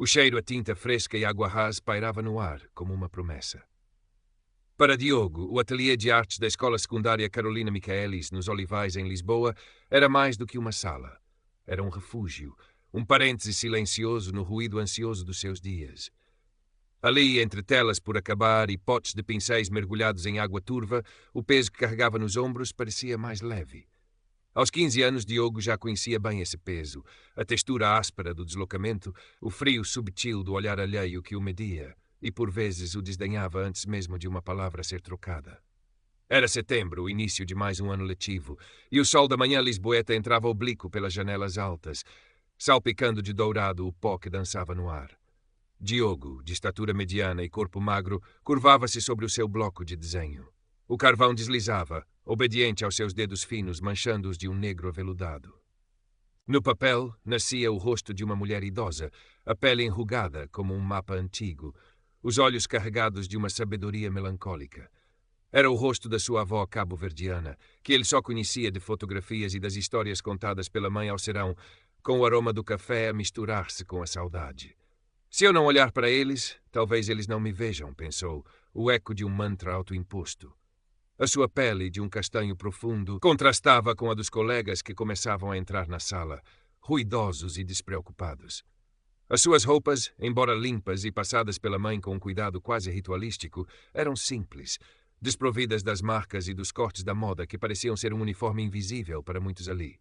O cheiro a tinta fresca e água rasa pairava no ar, como uma promessa. Para Diogo, o ateliê de artes da escola secundária Carolina Michaelis, nos Olivais, em Lisboa, era mais do que uma sala. Era um refúgio, um parêntese silencioso no ruído ansioso dos seus dias. Ali, entre telas por acabar e potes de pincéis mergulhados em água turva, o peso que carregava nos ombros parecia mais leve. Aos 15 anos, Diogo já conhecia bem esse peso, a textura áspera do deslocamento, o frio subtil do olhar alheio que o media, e por vezes o desdenhava antes mesmo de uma palavra ser trocada. Era setembro, o início de mais um ano letivo, e o sol da manhã lisboeta entrava oblíquo pelas janelas altas, salpicando de dourado o pó que dançava no ar. Diogo, de estatura mediana e corpo magro, curvava-se sobre o seu bloco de desenho. O carvão deslizava, obediente aos seus dedos finos, manchando-os de um negro aveludado. No papel, nascia o rosto de uma mulher idosa, a pele enrugada como um mapa antigo, os olhos carregados de uma sabedoria melancólica. Era o rosto da sua avó cabo-verdiana, que ele só conhecia de fotografias e das histórias contadas pela mãe ao serão, com o aroma do café a misturar-se com a saudade. Se eu não olhar para eles, talvez eles não me vejam, pensou, o eco de um mantra autoimposto. A sua pele, de um castanho profundo, contrastava com a dos colegas que começavam a entrar na sala, ruidosos e despreocupados. As suas roupas, embora limpas e passadas pela mãe com um cuidado quase ritualístico, eram simples, desprovidas das marcas e dos cortes da moda que pareciam ser um uniforme invisível para muitos ali.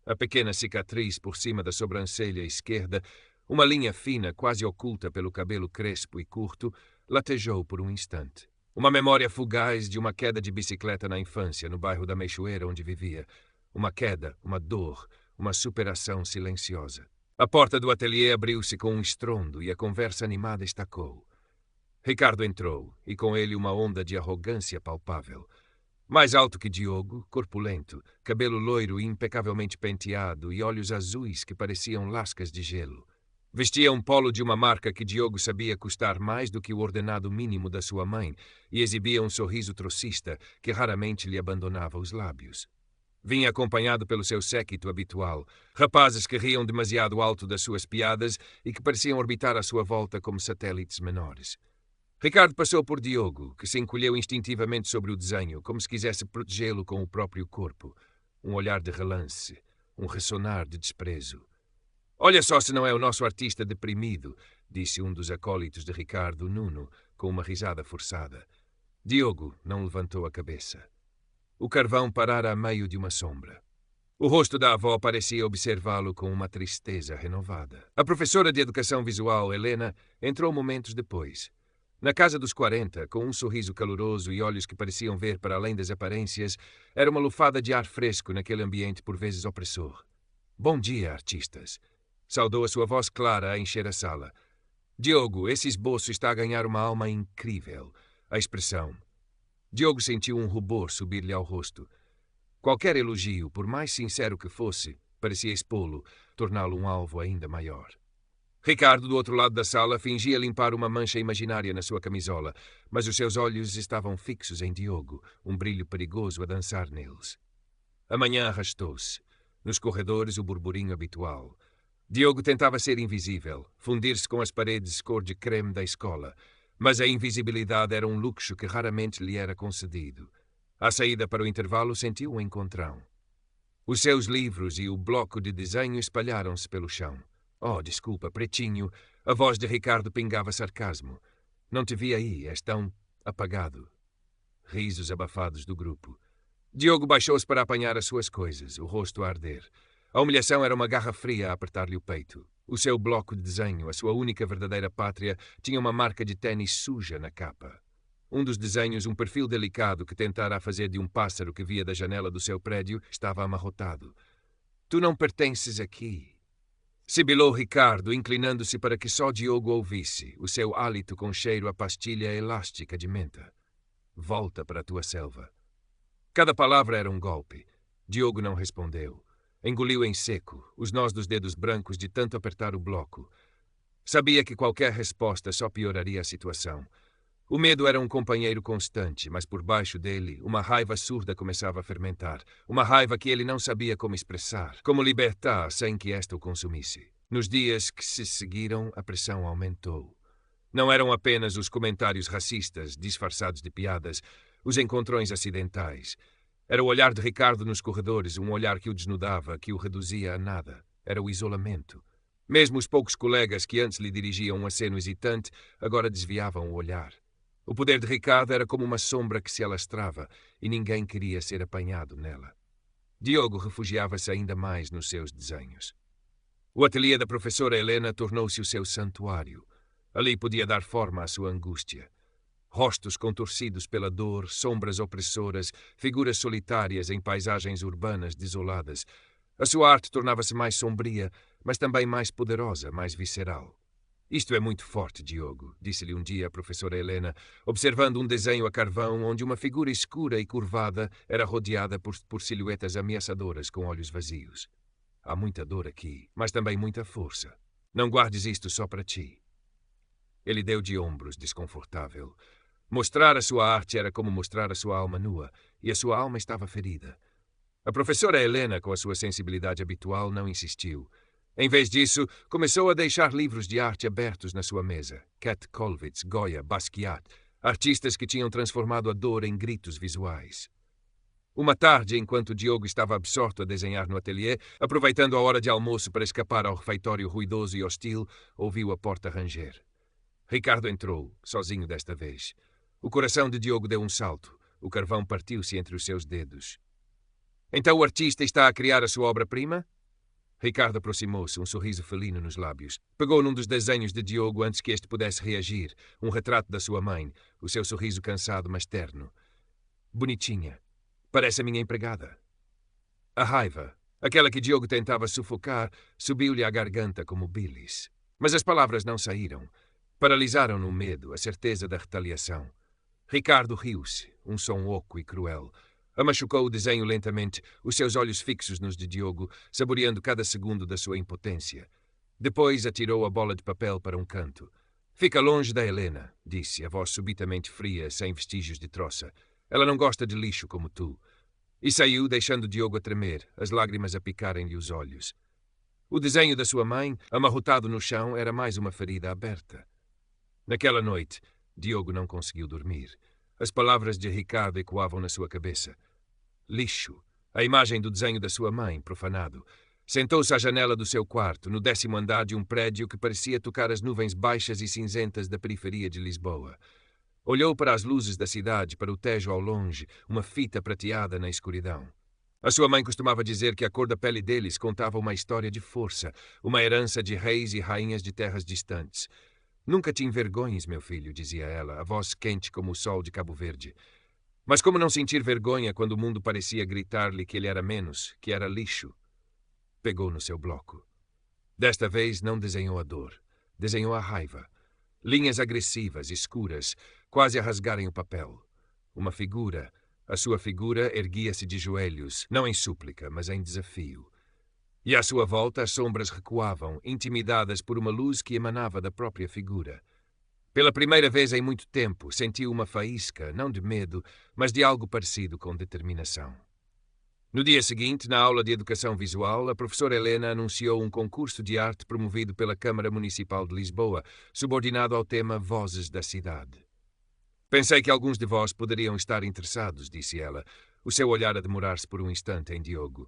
A pequena cicatriz por cima da sobrancelha esquerda, uma linha fina quase oculta pelo cabelo crespo e curto, latejou por um instante. Uma memória fugaz de uma queda de bicicleta na infância, no bairro da Meixoeira, onde vivia. Uma queda, uma dor, uma superação silenciosa. A porta do ateliê abriu-se com um estrondo e a conversa animada estacou. Ricardo entrou, e com ele uma onda de arrogância palpável. Mais alto que Diogo, corpulento, cabelo loiro e impecavelmente penteado e olhos azuis que pareciam lascas de gelo. Vestia um polo de uma marca que Diogo sabia custar mais do que o ordenado mínimo da sua mãe e exibia um sorriso trocista que raramente lhe abandonava os lábios. Vinha acompanhado pelo seu séquito habitual, rapazes que riam demasiado alto das suas piadas e que pareciam orbitar à sua volta como satélites menores. Ricardo passou por Diogo, que se encolheu instintivamente sobre o desenho, como se quisesse protegê-lo com o próprio corpo. Um olhar de relance, um ressonar de desprezo. «Olha só se não é o nosso artista deprimido», disse um dos acólitos de Ricardo, Nuno, com uma risada forçada. Diogo não levantou a cabeça. O carvão parara a meio de uma sombra. O rosto da avó parecia observá-lo com uma tristeza renovada. A professora de educação visual, Helena, entrou momentos depois. Na casa dos 40, com um sorriso caloroso e olhos que pareciam ver para além das aparências, era uma lufada de ar fresco naquele ambiente por vezes opressor. «Bom dia, artistas», saudou a sua voz clara a encher a sala. «Diogo, esse esboço está a ganhar uma alma incrível. A expressão». Diogo sentiu um rubor subir-lhe ao rosto. Qualquer elogio, por mais sincero que fosse, parecia expô-lo, torná-lo um alvo ainda maior. Ricardo, do outro lado da sala, fingia limpar uma mancha imaginária na sua camisola, mas os seus olhos estavam fixos em Diogo, um brilho perigoso a dançar neles. A manhã arrastou-se. Nos corredores, o burburinho habitual. Diogo tentava ser invisível, fundir-se com as paredes cor de creme da escola, mas a invisibilidade era um luxo que raramente lhe era concedido. À saída para o intervalo, sentiu um encontrão. Os seus livros e o bloco de desenho espalharam-se pelo chão. «Oh, desculpa, pretinho», a voz de Ricardo pingava sarcasmo. «Não te vi aí, és tão apagado». Risos abafados do grupo. Diogo baixou-se para apanhar as suas coisas, o rosto a arder. A humilhação era uma garra fria a apertar-lhe o peito. O seu bloco de desenho, a sua única verdadeira pátria, tinha uma marca de ténis suja na capa. Um dos desenhos, um perfil delicado que tentara fazer de um pássaro que via da janela do seu prédio, estava amarrotado. «Tu não pertences aqui», sibilou Ricardo, inclinando-se para que só Diogo ouvisse, o seu hálito com cheiro a pastilha elástica de menta. «Volta para a tua selva». Cada palavra era um golpe. Diogo não respondeu. Engoliu em seco, os nós dos dedos brancos de tanto apertar o bloco. Sabia que qualquer resposta só pioraria a situação. O medo era um companheiro constante, mas por baixo dele, uma raiva surda começava a fermentar. Uma raiva que ele não sabia como expressar, como libertar sem que esta o consumisse. Nos dias que se seguiram, a pressão aumentou. Não eram apenas os comentários racistas, disfarçados de piadas, os encontrões acidentais. Era o olhar de Ricardo nos corredores, um olhar que o desnudava, que o reduzia a nada. Era o isolamento. Mesmo os poucos colegas que antes lhe dirigiam um aceno hesitante, agora desviavam o olhar. O poder de Ricardo era como uma sombra que se alastrava, e ninguém queria ser apanhado nela. Diogo refugiava-se ainda mais nos seus desenhos. O ateliê da professora Helena tornou-se o seu santuário. Ali podia dar forma à sua angústia. Rostos contorcidos pela dor, sombras opressoras, figuras solitárias em paisagens urbanas desoladas. A sua arte tornava-se mais sombria, mas também mais poderosa, mais visceral. Isto é muito forte, Diogo, disse-lhe um dia a professora Helena, observando um desenho a carvão onde uma figura escura e curvada era rodeada por silhuetas ameaçadoras com olhos vazios. Há muita dor aqui, mas também muita força. Não guardes isto só para ti. Ele deu de ombros, desconfortável. Mostrar a sua arte era como mostrar a sua alma nua, e a sua alma estava ferida. A professora Helena, com a sua sensibilidade habitual, não insistiu. Em vez disso, começou a deixar livros de arte abertos na sua mesa. Kat Kollwitz, Goya, Basquiat, artistas que tinham transformado a dor em gritos visuais. Uma tarde, enquanto Diogo estava absorto a desenhar no ateliê, aproveitando a hora de almoço para escapar ao refeitório ruidoso e hostil, ouviu a porta ranger. Ricardo entrou, sozinho desta vez. O coração de Diogo deu um salto. O carvão partiu-se entre os seus dedos. Então o artista está a criar a sua obra-prima? Ricardo aproximou-se, um sorriso felino nos lábios. Pegou num dos desenhos de Diogo antes que este pudesse reagir. Um retrato da sua mãe, o seu sorriso cansado, mas terno. Bonitinha. Parece a minha empregada. A raiva, aquela que Diogo tentava sufocar, subiu-lhe à garganta como bilis. Mas as palavras não saíram. Paralisaram-no o medo, a certeza da retaliação. Ricardo riu-se, um som oco e cruel. Amachucou o desenho lentamente, os seus olhos fixos nos de Diogo, saboreando cada segundo da sua impotência. Depois atirou a bola de papel para um canto. Fica longe da Helena, disse, a voz subitamente fria, sem vestígios de troça. Ela não gosta de lixo como tu. E saiu, deixando Diogo a tremer, as lágrimas a picarem-lhe os olhos. O desenho da sua mãe, amarrotado no chão, era mais uma ferida aberta. Naquela noite, Diogo não conseguiu dormir. As palavras de Ricardo ecoavam na sua cabeça. Lixo. A imagem do desenho da sua mãe, profanado. Sentou-se à janela do seu quarto, no 10º andar de um prédio que parecia tocar as nuvens baixas e cinzentas da periferia de Lisboa. Olhou para as luzes da cidade, para o Tejo ao longe, uma fita prateada na escuridão. A sua mãe costumava dizer que a cor da pele deles contava uma história de força, uma herança de reis e rainhas de terras distantes. Nunca te envergonhes, meu filho, dizia ela, a voz quente como o sol de Cabo Verde. Mas como não sentir vergonha quando o mundo parecia gritar-lhe que ele era menos, que era lixo? Pegou no seu bloco. Desta vez não desenhou a dor. Desenhou a raiva. Linhas agressivas, escuras, quase a rasgarem o papel. Uma figura. A sua figura erguia-se de joelhos, não em súplica, mas em desafio. E à sua volta as sombras recuavam, intimidadas por uma luz que emanava da própria figura. Pela primeira vez em muito tempo, sentiu uma faísca, não de medo, mas de algo parecido com determinação. No dia seguinte, na aula de Educação Visual, a professora Helena anunciou um concurso de arte promovido pela Câmara Municipal de Lisboa, subordinado ao tema Vozes da Cidade. Pensei que alguns de vós poderiam estar interessados, disse ela, o seu olhar a demorar-se por um instante em Diogo.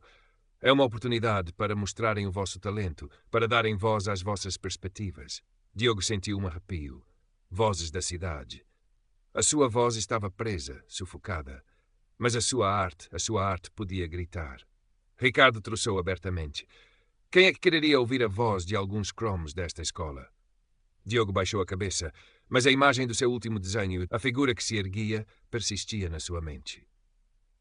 É uma oportunidade para mostrarem o vosso talento, para darem voz às vossas perspectivas. Diogo sentiu um arrepio. Vozes da cidade. A sua voz estava presa, sufocada. Mas a sua arte podia gritar. Ricardo troçou abertamente. Quem é que quereria ouvir a voz de alguns cromos desta escola? Diogo baixou a cabeça, mas a imagem do seu último desenho, a figura que se erguia, persistia na sua mente.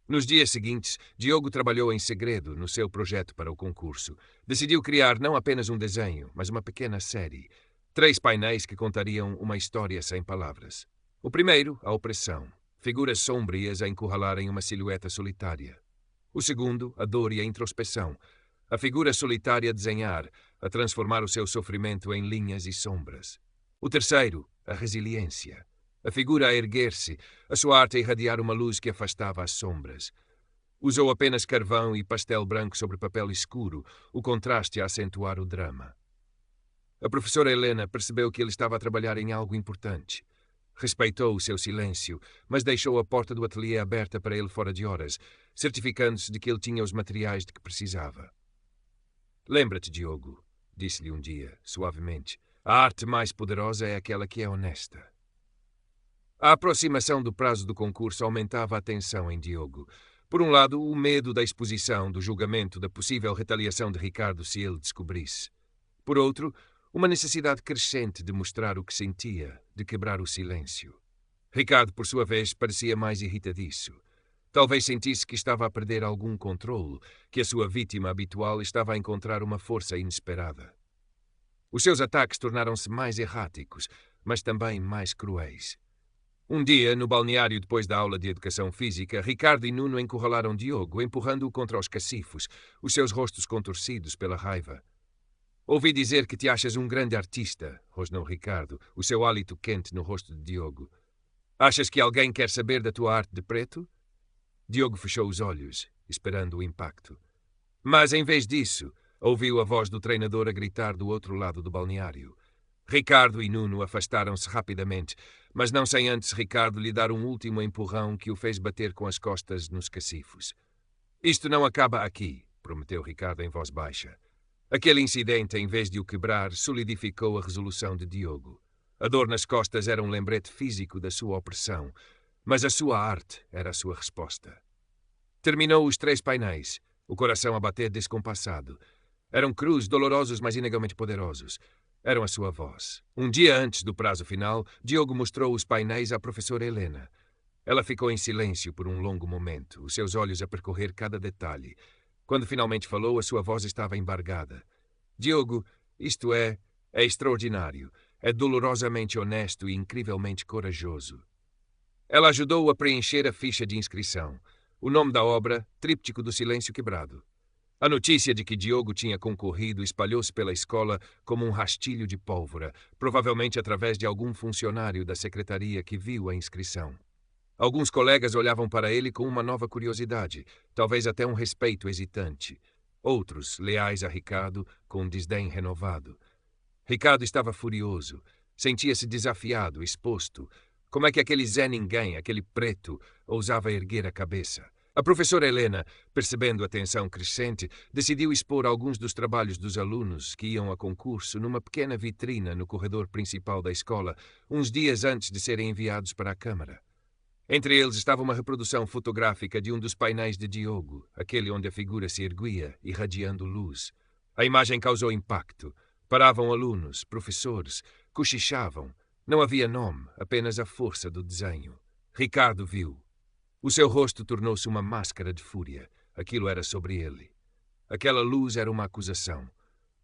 Nos dias seguintes, Diogo trabalhou em segredo no seu projeto para o concurso. Decidiu criar não apenas um desenho, mas uma pequena série. 3 painéis que contariam uma história sem palavras. O primeiro, a opressão. Figuras sombrias a encurralarem uma silhueta solitária. O segundo, a dor e a introspeção. A figura solitária a desenhar, a transformar o seu sofrimento em linhas e sombras. O terceiro, a resiliência. A figura a erguer-se, a sua arte a irradiar uma luz que afastava as sombras. Usou apenas carvão e pastel branco sobre papel escuro, o contraste a acentuar o drama. A professora Helena percebeu que ele estava a trabalhar em algo importante. Respeitou o seu silêncio, mas deixou a porta do ateliê aberta para ele fora de horas, certificando-se de que ele tinha os materiais de que precisava. Lembra-te, Diogo, disse-lhe um dia, suavemente, a arte mais poderosa é aquela que é honesta. A aproximação do prazo do concurso aumentava a tensão em Diogo. Por um lado, o medo da exposição, do julgamento, da possível retaliação de Ricardo se ele descobrisse. Por outro, uma necessidade crescente de mostrar o que sentia, de quebrar o silêncio. Ricardo, por sua vez, parecia mais irritadiço. Talvez sentisse que estava a perder algum controle, que a sua vítima habitual estava a encontrar uma força inesperada. Os seus ataques tornaram-se mais erráticos, mas também mais cruéis. Um dia, no balneário depois da aula de educação física, Ricardo e Nuno encurralaram Diogo, empurrando-o contra os cacifos, os seus rostos contorcidos pela raiva. Ouvi dizer que te achas um grande artista, rosnou Ricardo, o seu hálito quente no rosto de Diogo. Achas que alguém quer saber da tua arte de preto? Diogo fechou os olhos, esperando o impacto. Mas, em vez disso, ouviu a voz do treinador a gritar do outro lado do balneário. Ricardo e Nuno afastaram-se rapidamente, mas não sem antes Ricardo lhe dar um último empurrão que o fez bater com as costas nos cacifos. Isto não acaba aqui, prometeu Ricardo em voz baixa. Aquele incidente, em vez de o quebrar, solidificou a resolução de Diogo. A dor nas costas era um lembrete físico da sua opressão, mas a sua arte era a sua resposta. Terminou os 3 painéis, o coração a bater descompassado. Eram crus, dolorosos, mas inegavelmente poderosos. Eram a sua voz. Um dia antes do prazo final, Diogo mostrou os painéis à professora Helena. Ela ficou em silêncio por um longo momento, os seus olhos a percorrer cada detalhe. Quando finalmente falou, a sua voz estava embargada. Diogo, isto é extraordinário. É dolorosamente honesto e incrivelmente corajoso. Ela ajudou-o a preencher a ficha de inscrição. O nome da obra, Tríptico do Silêncio Quebrado. A notícia de que Diogo tinha concorrido espalhou-se pela escola como um rastilho de pólvora, provavelmente através de algum funcionário da secretaria que viu a inscrição. Alguns colegas olhavam para ele com uma nova curiosidade, talvez até um respeito hesitante. Outros, leais a Ricardo, com um desdém renovado. Ricardo estava furioso. Sentia-se desafiado, exposto. Como é que aquele Zé Ninguém, aquele preto, ousava erguer a cabeça? A professora Helena, percebendo a tensão crescente, decidiu expor alguns dos trabalhos dos alunos que iam a concurso numa pequena vitrina no corredor principal da escola, uns dias antes de serem enviados para a Câmara. Entre eles estava uma reprodução fotográfica de um dos painéis de Diogo, aquele onde a figura se erguia, irradiando luz. A imagem causou impacto. Paravam alunos, professores, cochichavam. Não havia nome, apenas a força do desenho. Ricardo viu. O seu rosto tornou-se uma máscara de fúria. Aquilo era sobre ele. Aquela luz era uma acusação.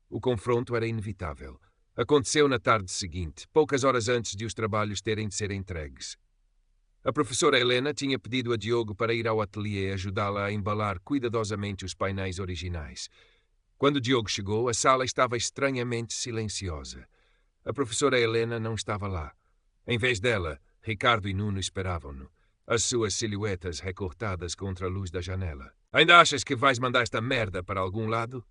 O confronto era inevitável. Aconteceu na tarde seguinte, poucas horas antes de os trabalhos terem de ser entregues. A professora Helena tinha pedido a Diogo para ir ao ateliê ajudá-la a embalar cuidadosamente os painéis originais. Quando Diogo chegou, a sala estava estranhamente silenciosa. A professora Helena não estava lá. Em vez dela, Ricardo e Nuno esperavam-no, as suas silhuetas recortadas contra a luz da janela. Ainda achas que vais mandar esta merda para algum lado?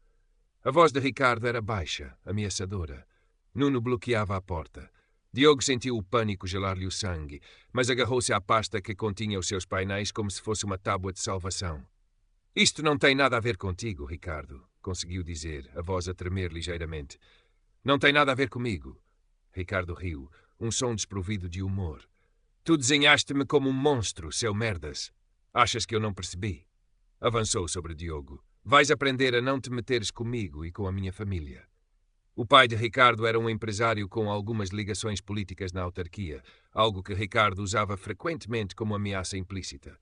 A voz de Ricardo era baixa, ameaçadora. Nuno bloqueava a porta. Diogo sentiu o pânico gelar-lhe o sangue, mas agarrou-se à pasta que continha os seus painéis como se fosse uma tábua de salvação. Isto não tem nada a ver contigo, Ricardo, conseguiu dizer, a voz a tremer ligeiramente. Não tem nada a ver comigo. Ricardo riu, um som desprovido de humor. Tu desenhaste-me como um monstro, seu merdas. Achas que eu não percebi? Avançou sobre Diogo. Vais aprender a não te meteres comigo e com a minha família. O pai de Ricardo era um empresário com algumas ligações políticas na autarquia, algo que Ricardo usava frequentemente como ameaça implícita.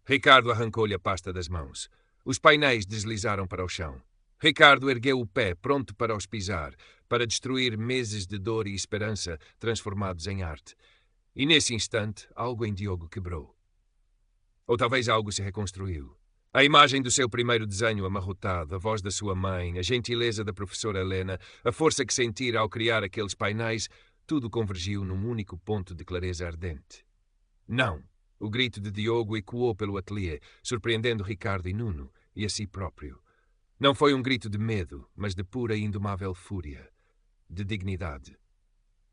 Ricardo arrancou-lhe a pasta das mãos. Os painéis deslizaram para o chão. Ricardo ergueu o pé, pronto para os pisar, para destruir meses de dor e esperança transformados em arte. E nesse instante, algo em Diogo quebrou. Ou talvez algo se reconstruiu. A imagem do seu primeiro desenho amarrotado, a voz da sua mãe, a gentileza da professora Helena, a força que sentira ao criar aqueles painéis, tudo convergiu num único ponto de clareza ardente. Não! O grito de Diogo ecoou pelo ateliê, surpreendendo Ricardo e Nuno, e a si próprio. Não foi um grito de medo, mas de pura e indomável fúria. de dignidade.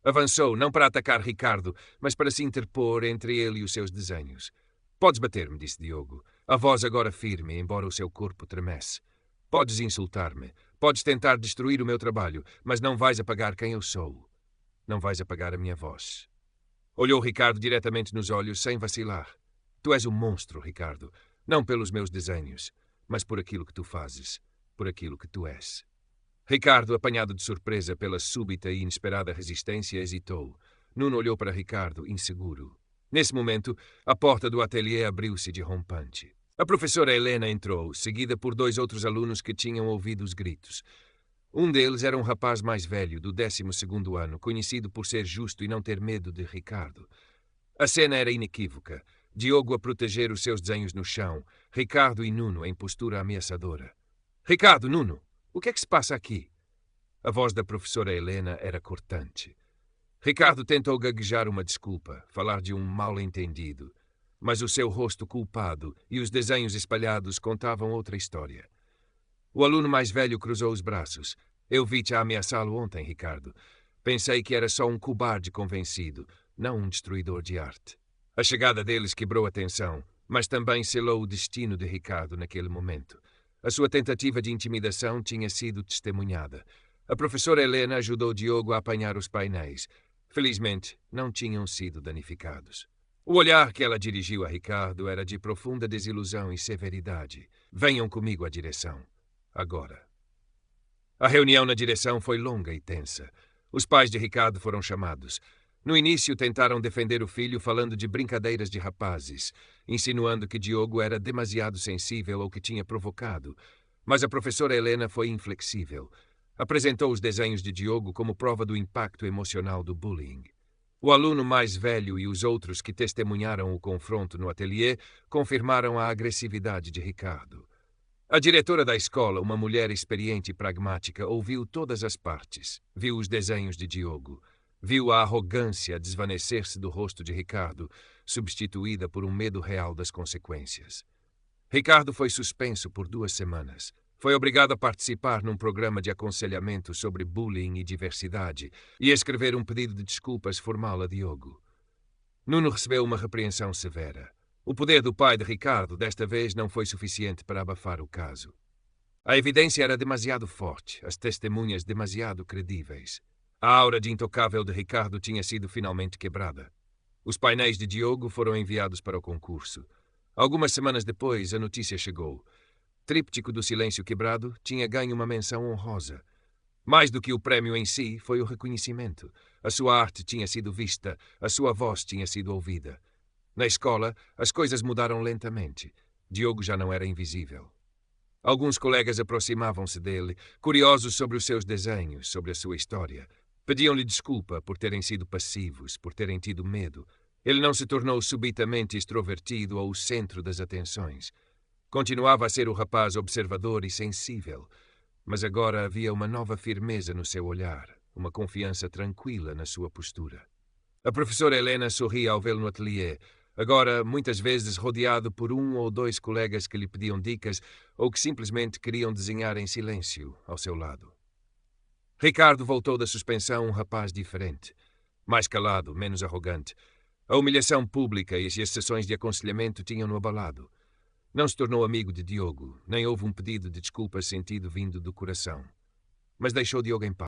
Avançou, não para atacar Ricardo, mas para se interpor entre ele e os seus desenhos. Podes bater-me, disse Diogo, a voz agora firme, embora o seu corpo tremesse. Podes insultar-me, podes tentar destruir o meu trabalho, mas não vais apagar quem eu sou. Não vais apagar a minha voz. Olhou Ricardo diretamente nos olhos, sem vacilar. Tu és um monstro, Ricardo, não pelos meus desenhos, mas por aquilo que tu fazes, por aquilo que tu és. Ricardo, apanhado de surpresa pela súbita e inesperada resistência, hesitou. Nuno olhou para Ricardo, inseguro. Nesse momento, a porta do ateliê abriu-se de rompante. A professora Helena entrou, seguida por 2 outros alunos que tinham ouvido os gritos. Um deles era um rapaz mais velho, do 12º ano, conhecido por ser justo e não ter medo de Ricardo. A cena era inequívoca. Diogo a proteger os seus desenhos no chão, Ricardo e Nuno em postura ameaçadora. Ricardo, Nuno! O que é que se passa aqui? A voz da professora Helena era cortante. Ricardo tentou gaguejar uma desculpa, falar de um mal-entendido, mas o seu rosto culpado e os desenhos espalhados contavam outra história. O aluno mais velho cruzou os braços. Eu vi-te a ameaçá-lo ontem, Ricardo. Pensei que era só um cobarde convencido, não um destruidor de arte. A chegada deles quebrou a tensão, mas também selou o destino de Ricardo naquele momento. A sua tentativa de intimidação tinha sido testemunhada. A professora Helena ajudou Diogo a apanhar os painéis. Felizmente, não tinham sido danificados. O olhar que ela dirigiu a Ricardo era de profunda desilusão e severidade. Venham comigo à direção. Agora. A reunião na direção foi longa e tensa. Os pais de Ricardo foram chamados. No início, tentaram defender o filho falando de brincadeiras de rapazes, insinuando que Diogo era demasiado sensível ao que tinha provocado. Mas a professora Helena foi inflexível. Apresentou os desenhos de Diogo como prova do impacto emocional do bullying. O aluno mais velho e os outros que testemunharam o confronto no ateliê confirmaram a agressividade de Ricardo. A diretora da escola, uma mulher experiente e pragmática, ouviu todas as partes. Viu os desenhos de Diogo. Viu a arrogância desvanecer-se do rosto de Ricardo, substituída por um medo real das consequências. Ricardo foi suspenso por 2 semanas. Foi obrigado a participar num programa de aconselhamento sobre bullying e diversidade e a escrever um pedido de desculpas formal a Diogo. Nuno recebeu uma repreensão severa. O poder do pai de Ricardo desta vez não foi suficiente para abafar o caso. A evidência era demasiado forte, as testemunhas demasiado credíveis. A aura de intocável de Ricardo tinha sido finalmente quebrada. Os painéis de Diogo foram enviados para o concurso. Algumas semanas depois, a notícia chegou. Tríptico do Silêncio Quebrado tinha ganho uma menção honrosa. Mais do que o prémio em si, foi o reconhecimento. A sua arte tinha sido vista, a sua voz tinha sido ouvida. Na escola, as coisas mudaram lentamente. Diogo já não era invisível. Alguns colegas aproximavam-se dele, curiosos sobre os seus desenhos, sobre a sua história. Pediam-lhe desculpa por terem sido passivos, por terem tido medo. Ele não se tornou subitamente extrovertido ou o centro das atenções. Continuava a ser o rapaz observador e sensível, mas agora havia uma nova firmeza no seu olhar, uma confiança tranquila na sua postura. A professora Helena sorria ao vê-lo no ateliê, agora muitas vezes rodeado por 1 ou 2 colegas que lhe pediam dicas ou que simplesmente queriam desenhar em silêncio ao seu lado. Ricardo voltou da suspensão um rapaz diferente, mais calado, menos arrogante. A humilhação pública e as sessões de aconselhamento tinham-no abalado. Não se tornou amigo de Diogo, nem houve um pedido de desculpas sentido vindo do coração. Mas deixou Diogo em paz.